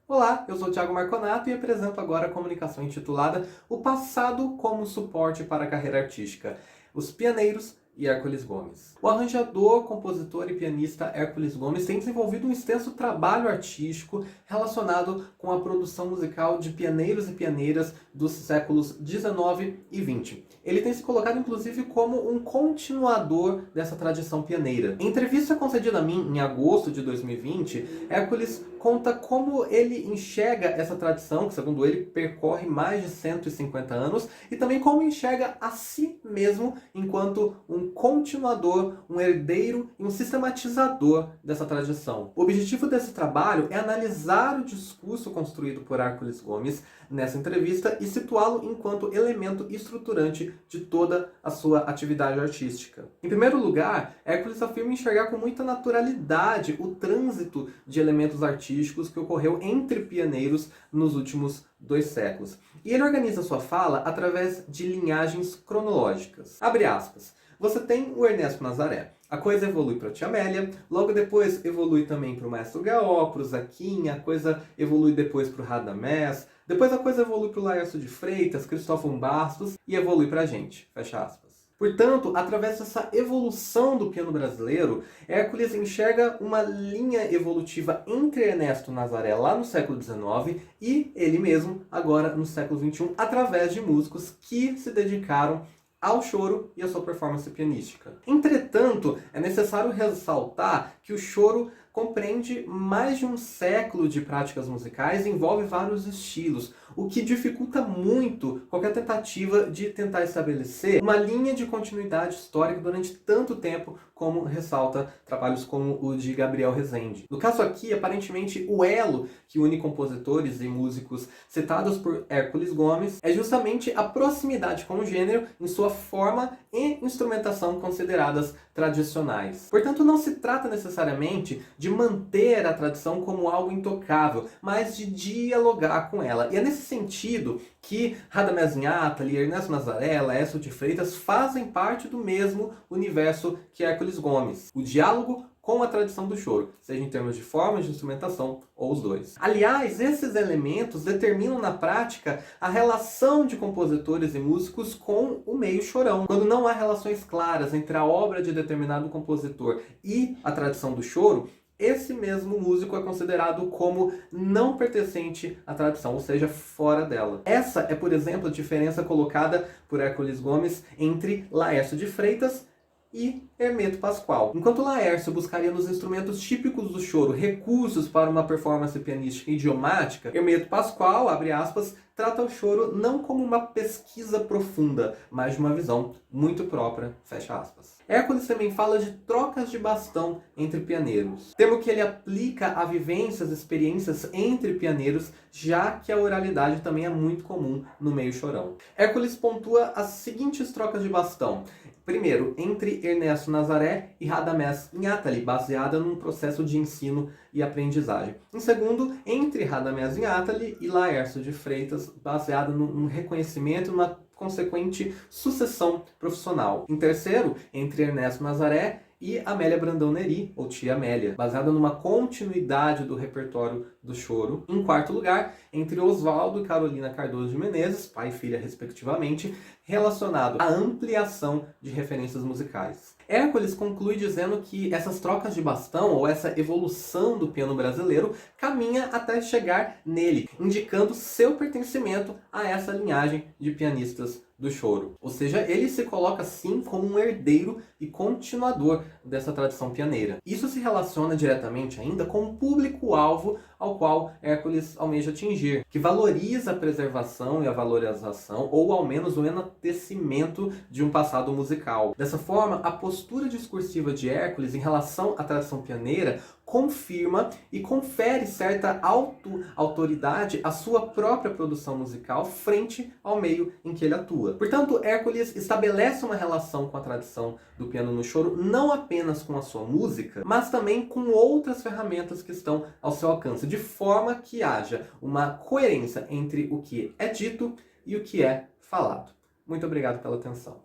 Olá, eu sou o Thiago Marconato e apresento agora a comunicação intitulada O Passado como Suporte para a Carreira Artística, Os Pioneiros e Hércules Gomes. O arranjador, compositor e pianista Hércules Gomes tem desenvolvido um extenso trabalho artístico relacionado com a produção musical de pioneiros e pioneiras dos séculos XIX e XX. Ele tem se colocado, inclusive, como um continuador dessa tradição pioneira. Em entrevista concedida a mim em agosto de 2020, Hércules conta como ele enxerga essa tradição, que segundo ele percorre mais de 150 anos, e também como enxerga a si mesmo enquanto um continuador, um herdeiro e um sistematizador dessa tradição. O objetivo desse trabalho é analisar o discurso construído por Hércules Gomes nessa entrevista e situá-lo enquanto elemento estruturante de toda a sua atividade artística. Em primeiro lugar, Hércules afirma enxergar com muita naturalidade o trânsito de elementos artísticos que ocorreu entre pioneiros nos últimos 2 séculos. E ele organiza sua fala através de linhagens cronológicas. Abre aspas. Você tem o Ernesto Nazaré. A coisa evolui para a Tia Amélia, logo depois evolui também para o Maestro Gaó, para o Zaquinha, a coisa evolui depois para o Radamés, depois a coisa evolui para o Laércio de Freitas, Cristóvão Bastos e evolui para a gente. Fecha aspas. Portanto, através dessa evolução do piano brasileiro, Hércules enxerga uma linha evolutiva entre Ernesto Nazaré lá no século XIX e ele mesmo agora no século XXI, através de músicos que se dedicaram ao choro e à sua performance pianística. Entretanto, é necessário ressaltar que o choro compreende mais de um século de práticas musicais e envolve vários estilos, o que dificulta muito qualquer tentativa de tentar estabelecer uma linha de continuidade histórica durante tanto tempo como ressalta trabalhos como o de Gabriel Rezende. No caso aqui, aparentemente, o elo que une compositores e músicos citados por Hércules Gomes é justamente a proximidade com o gênero em sua forma e instrumentação consideradas tradicionais. Portanto, não se trata necessariamente de manter a tradição como algo intocável, mas de dialogar com ela. E é nesse sentido que Radamés Inátali, Ernesto Nazaré, Laércio de Freitas fazem parte do mesmo universo que Hércules Gomes. O diálogo com a tradição do choro, seja em termos de forma, de instrumentação ou os dois. Aliás, esses elementos determinam na prática a relação de compositores e músicos com o meio chorão. Quando não há relações claras entre a obra de determinado compositor e a tradição do choro, esse mesmo músico é considerado como não pertencente à tradição, ou seja, fora dela. Essa é, por exemplo, a diferença colocada por Hércules Gomes entre Laércio de Freitas e Hermeto Pascoal. Enquanto Laércio buscaria nos instrumentos típicos do choro recursos para uma performance pianística idiomática, Hermeto Pascoal, abre aspas, trata o choro não como uma pesquisa profunda, mas de uma visão muito própria, fecha aspas. Hércules também fala de trocas de bastão entre pianeiros, termo que ele aplica a vivências, experiências entre pianeiros, já que a oralidade também é muito comum no meio chorão. Hércules pontua as seguintes trocas de bastão. Primeiro, entre Ernesto Nazaré e Radamés Inátali, baseada num processo de ensino e aprendizagem. Em segundo, entre Radamés Inátali e Laércio de Freitas, baseada num reconhecimento, numa consequente sucessão profissional. Em terceiro, entre Ernesto Nazaré e Amélia Brandão Neri, ou Tia Amélia, baseada numa continuidade do repertório do choro. Em quarto lugar, entre Oswaldo e Carolina Cardoso de Menezes, pai e filha respectivamente, relacionado à ampliação de referências musicais. Hércules conclui dizendo que essas trocas de bastão, ou essa evolução do piano brasileiro, caminha até chegar nele, indicando seu pertencimento a essa linhagem de pianistas do choro. Ou seja, ele se coloca assim como um herdeiro e continuador dessa tradição pianeira. Isso se relaciona diretamente ainda com o público-alvo ao qual Hércules almeja atingir, que valoriza a preservação e a valorização, ou ao menos o enaltecimento de um passado musical. Dessa forma, a postura discursiva de Hércules em relação à tradição pianeira confirma e confere certa autoridade à sua própria produção musical frente ao meio em que ele atua. Portanto, Hércules estabelece uma relação com a tradição do piano no choro, não apenas com a sua música, mas também com outras ferramentas que estão ao seu alcance, de forma que haja uma coerência entre o que é dito e o que é falado. Muito obrigado pela atenção.